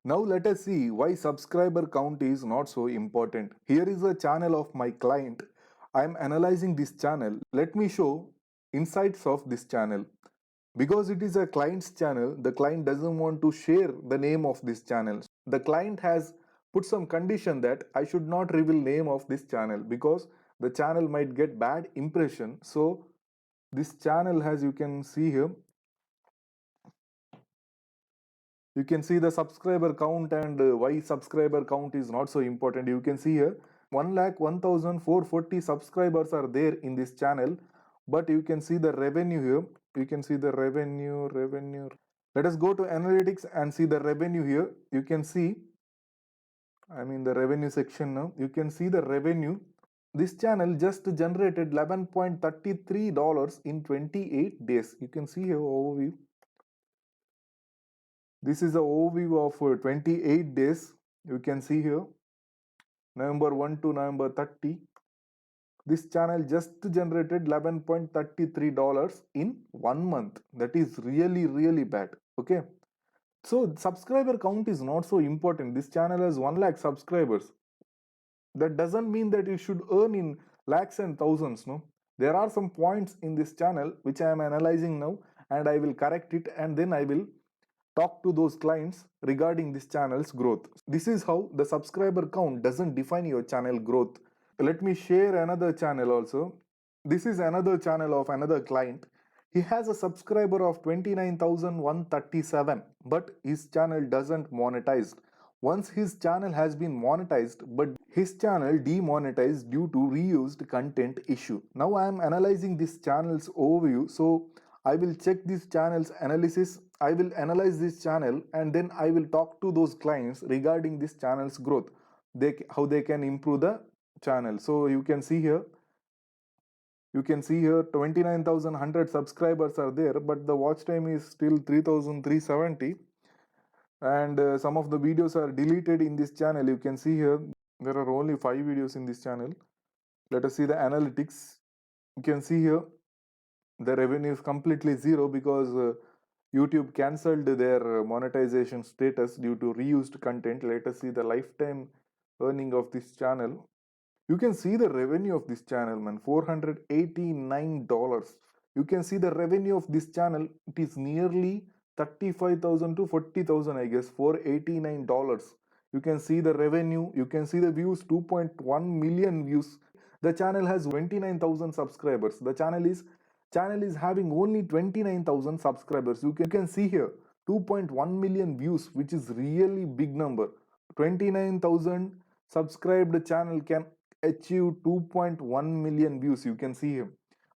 Now let us see why subscriber count is not so important. Here is a channel of my client. I am analyzing this channel. Let me show insights of this channel. Because it is a client's channel, the client doesn't want to share the name of this channel. The client has put some condition that I should not reveal name of this channel because the channel might get bad impression. So this channel has, you can see here, you can see the subscriber count and why subscriber count is not so important. You can see here 1,01,440 subscribers are there in this channel, but you can see the revenue here. You can see the revenue. Let us go to analytics and see the revenue here. You can see, I'm in the revenue section now. You can see the revenue. This channel just generated $11.33 in 28 days. You can see here overview. This is the overview of 28 days. You can see here November 1 to November 30. This channel just generated $11.33 in 1 month. That is really bad. Okay. So subscriber count is not so important. This channel has 1 lakh subscribers. That doesn't mean that you should earn in lakhs and thousands. No, there are some points in this channel which I am analyzing now, and I will correct it, and then I will talk to those clients regarding this channel's growth. This is how the subscriber count doesn't define your channel growth. Let me share another channel also. This is another channel of another client. He has a subscriber of 29,137, but his channel doesn't monetize. Once his channel has been monetized, but his channel demonetized due to reused content issue. Now I am analyzing this channel's overview, so I will check this channel's analysis. I will analyze this channel, and then I will talk to those clients regarding this channel's growth. How they can improve the channel. So you can see here, 29,100 subscribers are there, but the watch time is still 3,370, and some of the videos are deleted in this channel. You can see here there are only 5 videos in this channel. Let us see the analytics. You can see here the revenue is completely zero because YouTube cancelled their monetization status due to reused content. Let us see the lifetime earning of this channel. You can see the revenue of this channel, man, $489. You can see the revenue of this channel. It is nearly 35,000 to 40,000, I guess, $489. You can see the revenue. You can see the views, 2.1 million views. The channel has 29,000 subscribers. The channel is having only 29,000 subscribers. You can see here 2.1 million views, which is really big number. 29,000 subscribed channel can achieve 2.1 million views. You can see here,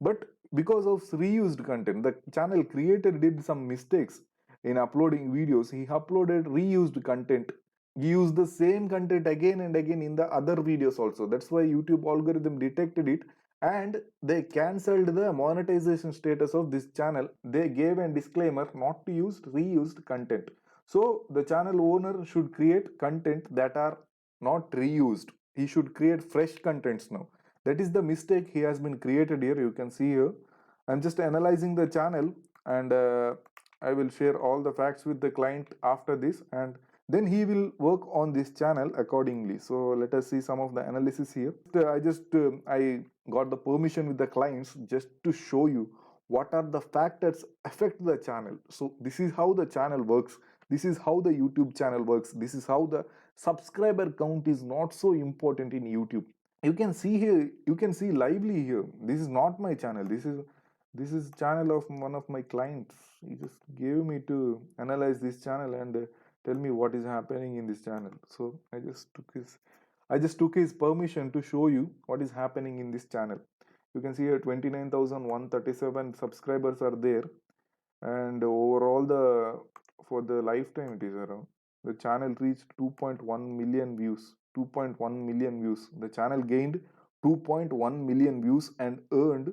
but because of reused content, the channel creator did some mistakes in uploading videos. He uploaded reused content. He used the same content again and again in the other videos also. That's why YouTube algorithm detected it, and they cancelled the monetization status of this channel. They gave a disclaimer not to use reused content. So the channel owner should create content that are not reused. He should create fresh contents now. That is the mistake he has been created here. You can see here I'm just analyzing the channel, and I will share all the facts with the client after this, and then he will work on this channel accordingly. So let us see some of the analysis here. I got the permission with the clients just to show you what are the factors affect the channel. So this is how the channel works. This is how the YouTube channel works. This is how the subscriber count is not so important in YouTube. You can see here, you can see lively here. This is not my channel. This is channel of one of my clients. He just gave me to analyze this channel and tell me what is happening in this channel. So I just took his permission to show you what is happening in this channel. You can see here 29,137 subscribers are there, and overall for the lifetime it is around, the channel reached 2.1 million views. 2.1 million views. The channel gained 2.1 million views and earned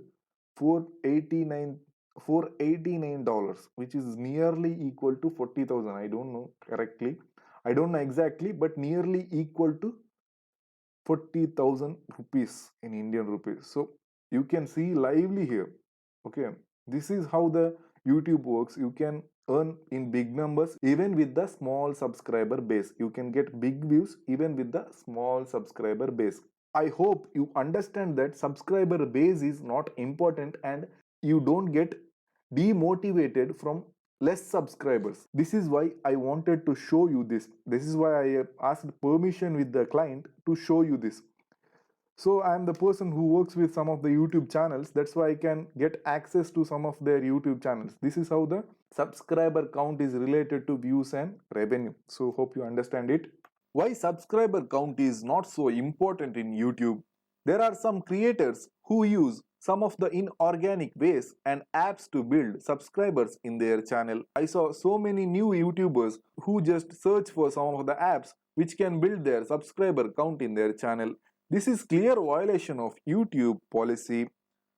489 $489, which is nearly equal to 40,000. I don't know correctly. I don't know exactly, but nearly equal to 40,000 rupees in Indian rupees. So you can see lively here. Okay, this is how the YouTube works. You can earn in big numbers even with the small subscriber base. You can get big views even with the small subscriber base. I hope you understand that subscriber base is not important and you don't get demotivated from less subscribers. This is why I wanted to show you this. This is why I asked permission with the client to show you this. So I am the person who works with some of the YouTube channels. That's why I can get access to some of their YouTube channels. This is how the subscriber count is related to views and revenue. So hope you understand it. Why subscriber count is not so important in YouTube? There are some creators who use some of the inorganic ways and apps to build subscribers in their channel. I saw so many new YouTubers who just search for some of the apps which can build their subscriber count in their channel. This is clear violation of YouTube policy.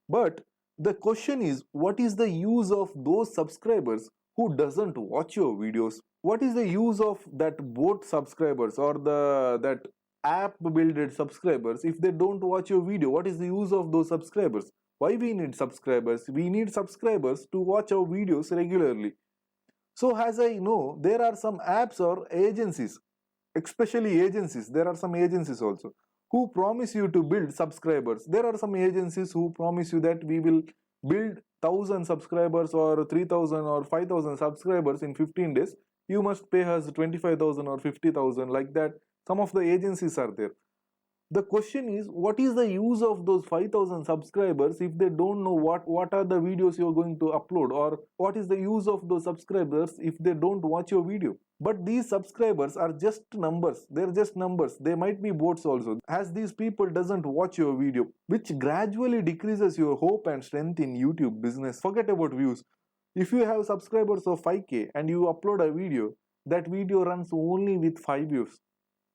But the question is, what is the use of those subscribers who doesn't watch your videos? What is the use of that bot subscribers or that app builded subscribers if they don't watch your video? What is the use of those subscribers? Why we need subscribers? We need subscribers to watch our videos regularly. So as I know, there are some apps or agencies, especially agencies, there are some agencies also who promise you to build subscribers. There are some agencies who promise you that we will build 1,000 subscribers or 3,000 or 5,000 subscribers in 15 days. You must pay us 25,000 or 50,000, like that. Some of the agencies are there. The question is, what is the use of those 5,000 subscribers if they don't know what are the videos you're going to upload, or what is the use of those subscribers if they don't watch your video? But these subscribers are just numbers. They're just numbers. They might be bots also, as these people doesn't watch your video, which gradually decreases your hope and strength in YouTube business. Forget about views. If you have subscribers of 5k and you upload a video, that video runs only with 5 views.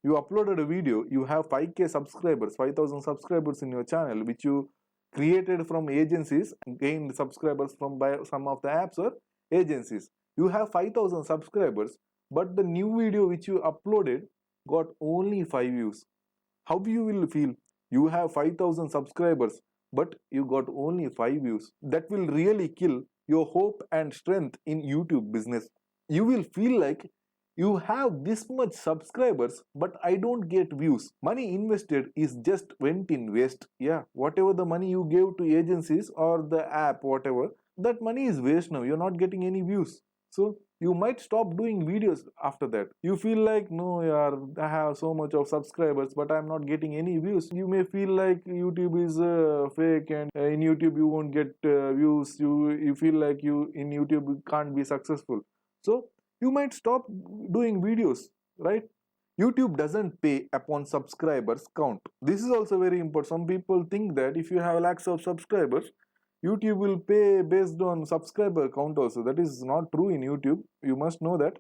You uploaded a video, you have 5k subscribers, 5,000 subscribers in your channel, which you created from agencies and gained subscribers from by some of the apps or agencies. You have 5,000 subscribers, but the new video which you uploaded got only 5 views. How you will feel? You have 5,000 subscribers, but you got only 5 views. That will really kill your hope and strength in YouTube business. You will feel like you have this much subscribers, but I don't get views. Money invested is just went in waste. Yeah, whatever the money you gave to agencies or the app, whatever, that money is waste now. You're not getting any views. So you might stop doing videos after that. You feel like, no, yaar, I have so much of subscribers, but I'm not getting any views. You may feel like YouTube is fake, and in YouTube you won't get views. You feel like you in YouTube can't be successful. So you might stop doing videos, right? YouTube doesn't pay upon subscribers count. This is also very important. Some people think that if you have lakhs of subscribers, YouTube will pay based on subscriber count also. That is not true in YouTube. You must know that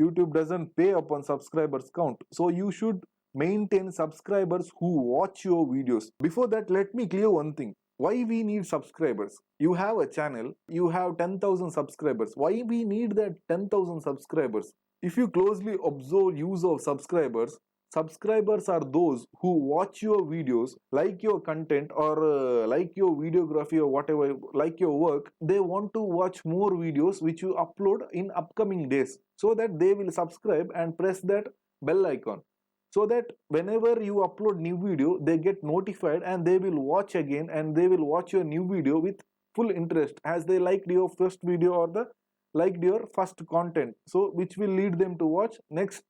YouTube doesn't pay upon subscribers count. So you should maintain subscribers who watch your videos. Before that, let me clear one thing. Why we need subscribers? You have a channel, you have 10,000 subscribers. Why we need that 10,000 subscribers? If you closely observe use of subscribers, subscribers are those who watch your videos, like your content, or like your videography or whatever, like your work. They want to watch more videos which you upload in upcoming days, so that they will subscribe and press that bell icon, so that whenever you upload new video, they get notified and they will watch again, and they will watch your new video with full interest, as they liked your first video or the liked your first content. So which will lead them to watch next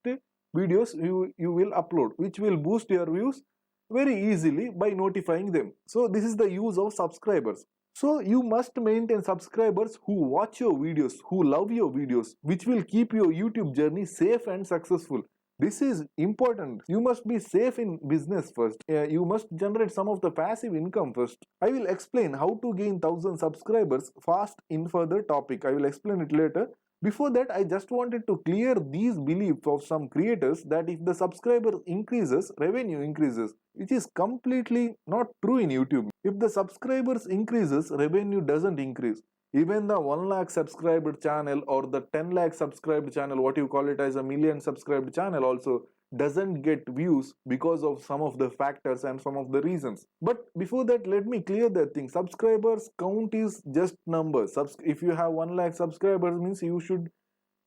videos you will upload, which will boost your views very easily by notifying them. So this is the use of subscribers. So you must maintain subscribers who watch your videos, who love your videos, which will keep your YouTube journey safe and successful. This is important. You must be safe in business first. You must generate some of the passive income first. I will explain how to gain 1,000 subscribers fast in further topic. I will explain it later. Before that, I just wanted to clear these beliefs of some creators that if the subscriber increases, revenue increases, which is completely not true in YouTube. If the subscribers increases, revenue doesn't increase. Even the 1 lakh subscribed channel or the 10 lakh subscribed channel, what you call it as a million subscribed channel, also doesn't get views because of some of the factors and some of the reasons. But before that, let me clear that thing. Subscribers count is just numbers. If you have 1 lakh subscribers, means you should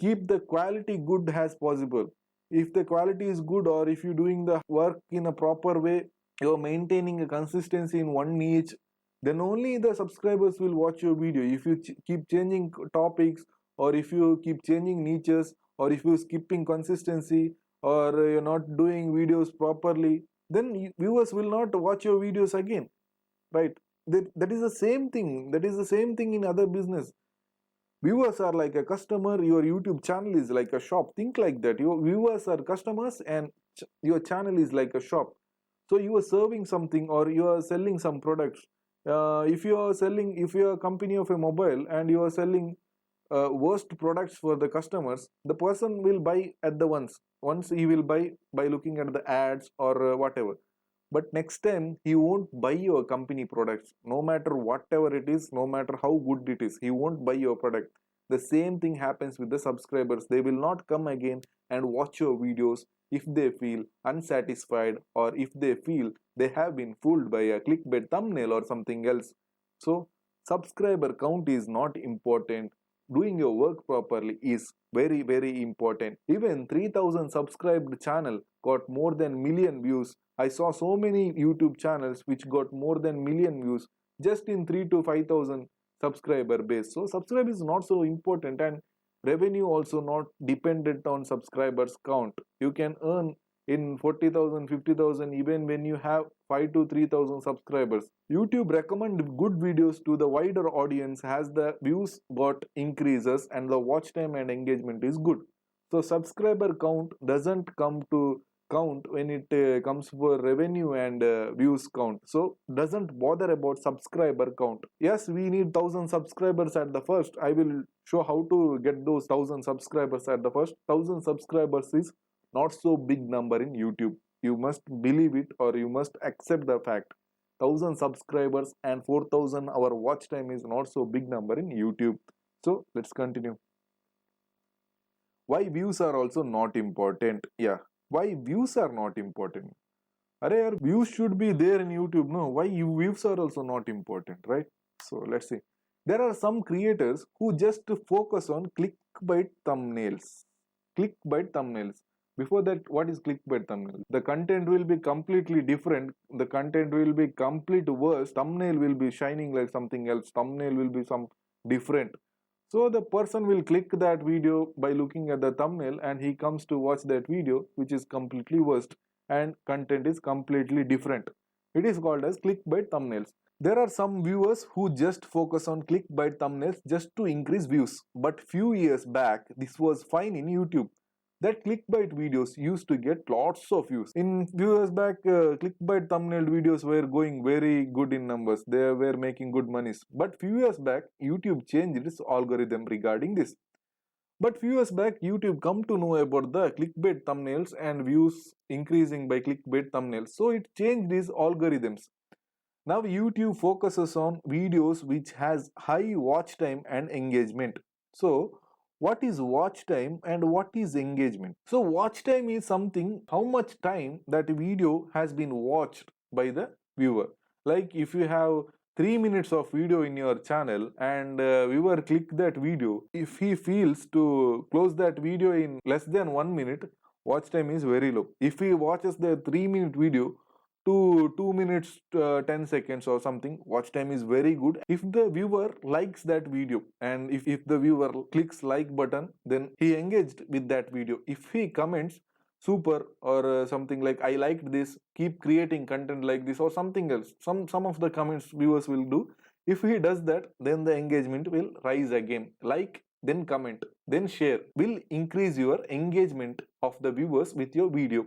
keep the quality good as possible. If the quality is good, or if you're doing the work in a proper way, you're maintaining a consistency in one niche, then only the subscribers will watch your video. If you keep changing topics, or if you keep changing niches, or if you're skipping consistency, or you're not doing videos properly, then viewers will not watch your videos again, right? That is the same thing. That is the same thing in other business. Viewers are like a customer, your YouTube channel is like a shop. Think like that. Your viewers are customers, and your channel is like a shop. So you are serving something, or you are selling some products. If you are selling, if you are a company of a mobile and you are selling worst products for the customers, the person will buy at the once he will buy by looking at the ads or whatever. But next time he won't buy your company products, no matter whatever it is, no matter how good it is, he won't buy your product. The same thing happens with the subscribers. They will not come again and watch your videos if they feel unsatisfied, or if they feel they have been fooled by a clickbait thumbnail or something else. So subscriber count is not important. Doing your work properly is very, very important. Even 3000 subscribed channel got more than million views. I saw so many YouTube channels which got more than million views just in 3 to 5000 subscriber base. So subscribe is not so important, and revenue also not dependent on subscribers count. You can earn in 40,000, 50,000 even when you have 5 to 3000 subscribers. YouTube recommend good videos to the wider audience as the views got increases and the watch time and engagement is good. So subscriber count doesn't come to count when it comes for revenue and views count. So doesn't bother about subscriber count. Yes, we need 1000 subscribers at the first. I will show how to get those 1000 subscribers at the first. 1000 subscribers is not so big number in YouTube. You must believe it, or you must accept the fact. 1000 subscribers and 4000 hour watch time is not so big number in YouTube. So let's continue. Why views are also not important? Yeah, why views are not important? Arey yaar, views should be there in YouTube. No, why views are also not important, right? So let's see. There are some creators who just focus on clickbait thumbnails. Clickbait thumbnails. Before that, what is clickbait thumbnail? The content will be completely different. The content will be complete worse. Thumbnail will be shining like something else. Thumbnail will be some different. So the person will click that video by looking at the thumbnail, and he comes to watch that video which is completely worst and content is completely different. It is called as clickbait thumbnails. There are some viewers who just focus on clickbait thumbnails just to increase views. But few years back, this was fine in YouTube. That clickbait videos used to get lots of views. In few years back, clickbait thumbnail videos were going very good in numbers. They were making good monies. But few years back, YouTube changed its algorithm regarding this. But few years back, YouTube come to know about the clickbait thumbnails and views increasing by clickbait thumbnails. So it changed these algorithms. Now YouTube focuses on videos which has high watch time and engagement. So what is watch time and what is engagement? So watch time is something, how much time that video has been watched by the viewer. Like if you have 3 minutes of video in your channel and viewer click that video, if he feels to close that video in less than 1 minute, watch time is very low. If he watches the 3-minute video to 2 minutes 10 seconds or something, watch time is very good. If the viewer likes that video, and if the viewer clicks like button, then he engaged with that video. If he comments super or something like I liked this, keep creating content like this, or something else, some of the comments viewers will do. If he does that, then the engagement will rise again. Like, then comment, then share will increase your engagement of the viewers with your video.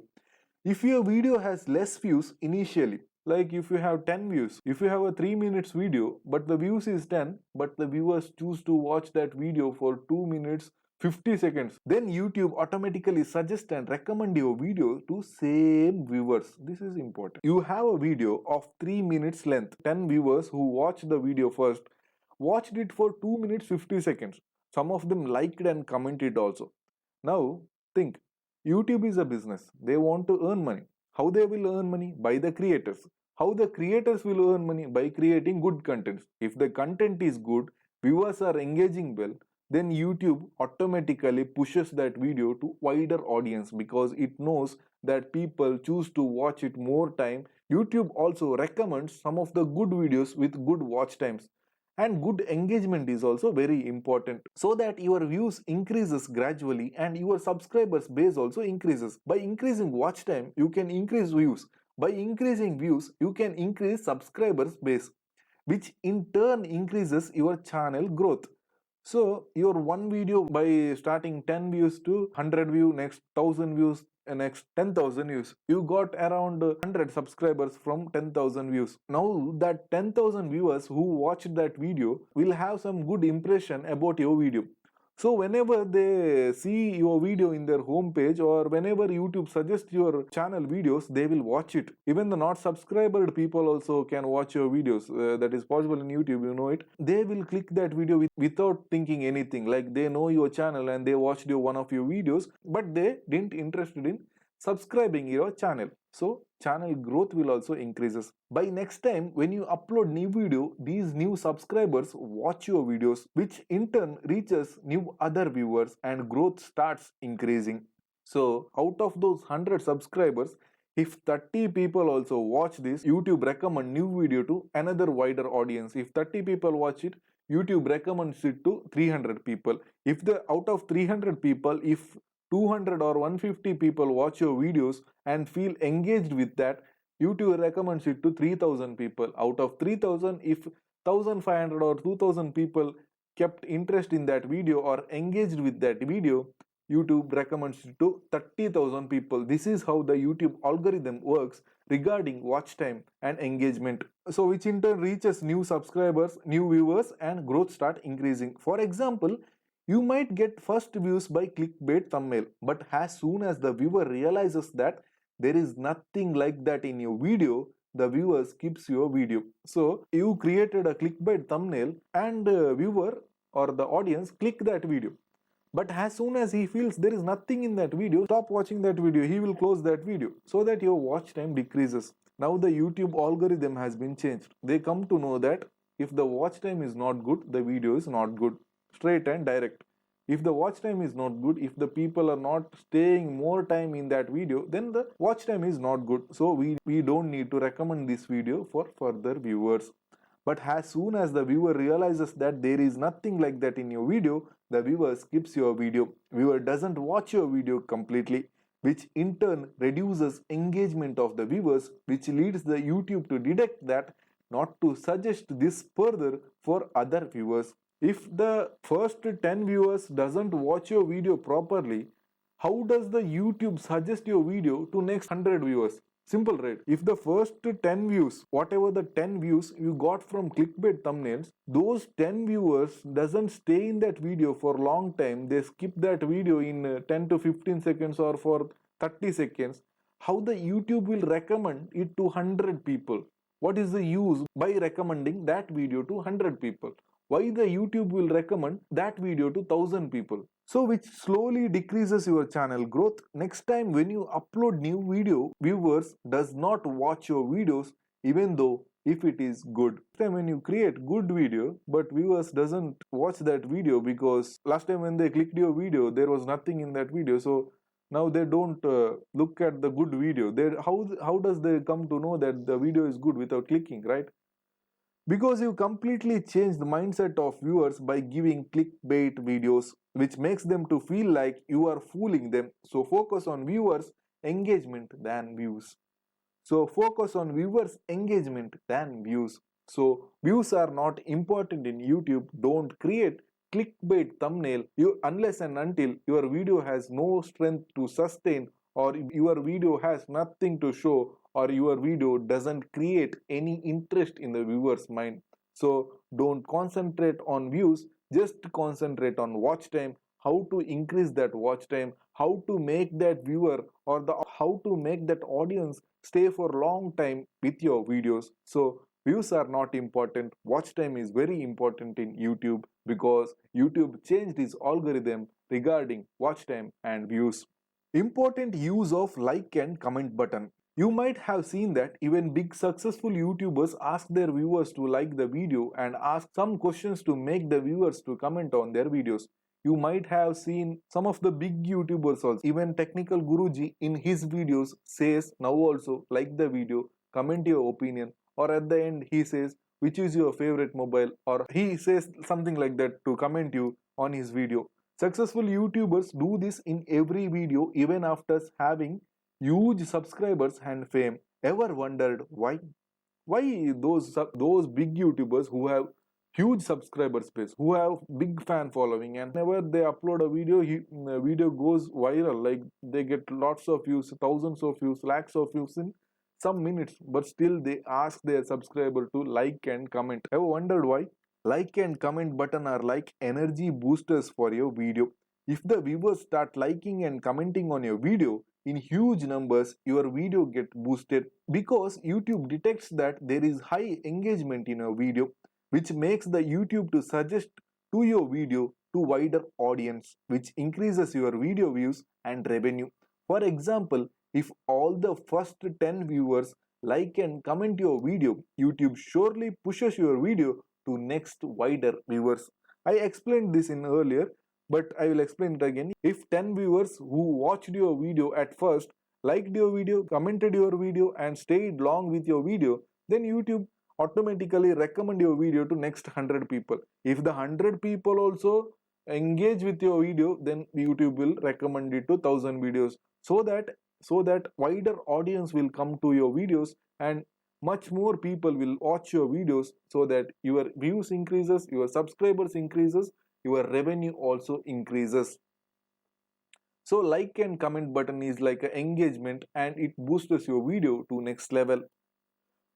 If your video has less views initially, like if you have 10 views, if you have a 3 minutes video but the views is 10, but the viewers choose to watch that video for 2 minutes 50 seconds, then YouTube automatically suggest and recommend your video to same viewers. This is important. You have a video of 3 minutes length. 10 viewers who watched the video first watched it for 2 minutes 50 seconds. Some of them liked and commented also. Now think, YouTube is a business. They want to earn money. How they will earn money? By the creators. How the creators will earn money? By creating good content. If the content is good, viewers are engaging well, then YouTube automatically pushes that video to wider audience because it knows that people choose to watch it more time. YouTube also recommends some of the good videos with good watch times, and good engagement is also very important so that your views increases gradually and your subscribers base also increases. By increasing watch time you can increase views, by increasing views you can increase subscribers base, which in turn increases your channel growth. So your one video, by starting 10 views to 100 view, next 1000 views, next 10,000 views, you got around 100 subscribers from 10,000 views. Now that 10,000 viewers who watched that video will have some good impression about your video. So whenever they see your video in their homepage or whenever YouTube suggests your channel videos, they will watch it. Even the not subscribed people also can watch your videos. That is possible in YouTube, you know it. They will click that video without thinking anything. Like they know your channel and they watched one of your videos, but they didn't interested in subscribing your channel. So channel growth will also increases. By next time when you upload new video, these new subscribers watch your videos, which in turn reaches new other viewers and growth starts increasing. So out of those 100 subscribers, if 30 people also watch this, YouTube recommend new video to another wider audience. If 30 people watch it, YouTube recommends it to 300 people. If the out of 300 people, if 200 or 150 people watch your videos and feel engaged with that, YouTube recommends it to 3000 people. Out of 3000, if 1500 or 2000 people kept interest in that video or engaged with that video, YouTube recommends it to 30,000 people. This is how the YouTube algorithm works regarding watch time and engagement. So which in turn reaches new subscribers, new viewers, and growth start increasing. For example, you might get first views by clickbait thumbnail, but as soon as the viewer realizes that there is nothing like that in your video, the viewer skips your video. So you created a clickbait thumbnail and viewer or the audience click that video. But as soon as he feels there is nothing in that video, stop watching that video, he will close that video so that your watch time decreases. Now the YouTube algorithm has been changed. They come to know that if the watch time is not good, the video is not good. Straight and direct. If the watch time is not good, if the people are not staying more time in that video, then the watch time is not good. So we don't need to recommend this video for further viewers. But as soon as the viewer realizes that there is nothing like that in your video, the viewer skips your video. Viewer doesn't watch your video completely, which in turn reduces engagement of the viewers, which leads the YouTube to detect that not to suggest this further for other viewers. If the first 10 viewers doesn't watch your video properly, how does the YouTube suggest your video to next 100 viewers? Simple, right? If the first 10 views, whatever the 10 views you got from clickbait thumbnails, those 10 viewers doesn't stay in that video for a long time, they skip that video in 10 to 15 seconds or for 30 seconds, how the YouTube will recommend it to 100 people? What is the use by recommending that video to 100 people? Why the YouTube will recommend that video to 1000 people? So which slowly decreases your channel growth. Next time when you upload new video, viewers does not watch your videos even though if it is good. Next time when you create good video but viewers doesn't watch that video because last time when they clicked your video there was nothing in that video, so now they don't look at the good video. How does they come to know that the video is good without clicking, right? Because you completely change the mindset of viewers by giving clickbait videos, which makes them to feel like you are fooling them. So focus on viewers engagement than views. So focus on viewers engagement than views. So views are not important in YouTube. Don't create clickbait thumbnail unless and until your video has no strength to sustain, or your video has nothing to show, or your video doesn't create any interest in the viewer's mind. So don't concentrate on views, just concentrate on watch time, how to increase that watch time, how to make that viewer or how to make that audience stay for long time with your videos. So views are not important, watch time is very important in YouTube because YouTube changed its algorithm regarding watch time and views. Important use of like and comment button. You might have seen that even big successful YouTubers ask their viewers to like the video and ask some questions to make the viewers to comment on their videos. You might have seen some of the big YouTubers also. Even Technical Guruji in his videos says now also like the video, comment your opinion, or at the end he says which is your favorite mobile, or he says something like that to comment you on his video. Successful YouTubers do this in every video even after having huge subscribers and fame. Ever wondered why? Why those big YouTubers who have huge subscriber space, who have big fan following, and whenever they upload a video, the video goes viral, like they get lots of views, thousands of views, lakhs of views in some minutes, but still they ask their subscriber to like and comment. Ever wondered why? Like and comment button are like energy boosters for your video. If the viewers start liking and commenting on your video in huge numbers, your video get boosted because YouTube detects that there is high engagement in your video, which makes the YouTube to suggest to your video to wider audience, which increases your video views and revenue. For example, if all the first 10 viewers like and comment your video, YouTube surely pushes your video to next wider viewers. I explained this in earlier, but I will explain it again. If 10 viewers who watched your video at first liked your video, commented your video, and stayed long with your video, then YouTube automatically recommend your video to next 100 people. If the 100 people also engage with your video, then YouTube will recommend it to 1000 videos, so that wider audience will come to your videos and much more people will watch your videos, so that your views increases, your subscribers increases, your revenue also increases. So like and comment button is like an engagement, and it boosts your video to next level.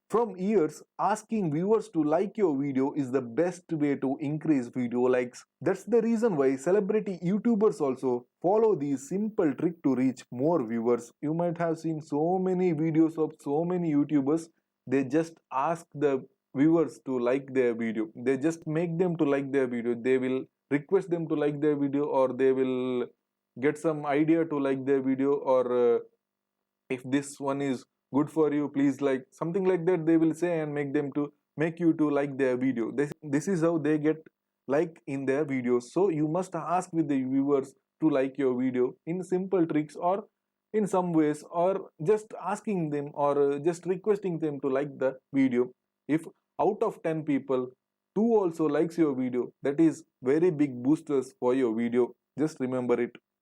From years, asking viewers to like your video is the best way to increase video likes. That's the reason why celebrity YouTubers also follow this simple trick to reach more viewers. You might have seen so many videos of so many YouTubers. They just ask the viewers to like their video. They just make them to like their video. They will request them to like their video, or they will get some idea to like their video, or if this one is good for you, please like, something like that they will say, and make you to like their video. This is how they get like in their videos. So you must ask with the viewers to like your video in simple tricks, or in some ways, or just asking them, or just requesting them to like the video. If out of 10 people 2 also likes your video, that is very big boosters for your video. Just remember it.